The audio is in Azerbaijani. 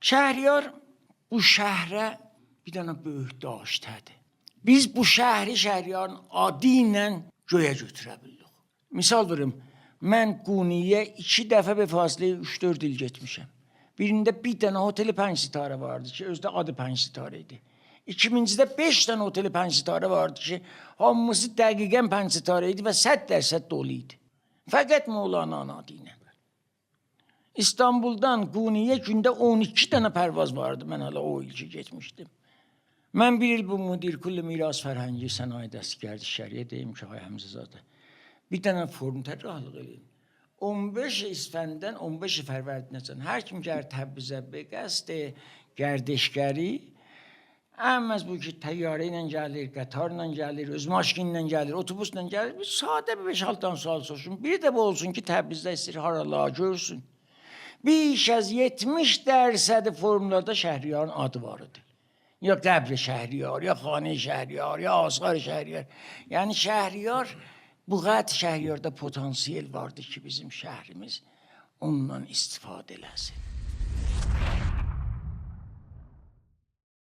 Şəhriyar bu şəhrə bir dənə böyük daştədir. Biz bu şəhri Şəhriyarın adı ilə göyə götürə bildik. Misal verim, mən Quniyə 2 dəfə bir fasiləyə 3-4 il getmişəm. Birində bir dənə oteli 5 sitarə vardı ki, özdə adı 5 sitarə idi. İkincidə 5 dənə oteli 5 sitarə vardı ki, hamısı dəqiqən 5 sitarə idi və 100% dolu idi. Fəqət Mevlana'nın adı ilə. İstanbuldan Quniyə gündə 12 dənə pərvaz vardı, mən hələ o il ki getmişdim. Mən bir il bu müdir Kulli Miras Fərhəngi Sənaye Dəstgərdi deyim ki, ay Həmzəzadə, bir dənə form tərrahlıq edin. 15 İsfəndən 15 Fərvərdinəcən hər kim gəlir Təbrizə be qəsd gərdişgəri, əməz bu ki, təyyarə ilə gəlir, qatarla gəlir, öz maşınla gəlir, otobusla gəlir, bir sadə bir 5-6 dənə sual soruşun. Biri də bu olsun ki, Təbrizdə istəyir haralar görsün. Biş az 70% formlarda Şəhriyarın adı var idi. Ya Qəbr Şəhriyar, ya Xanə Şəhriyar, ya Asğar Şəhriyar. Yəni Şəhriyar, bu qədər Şəhriyarda potansiyel vardı ki, bizim şəhrimiz ondan istifadə eləsin.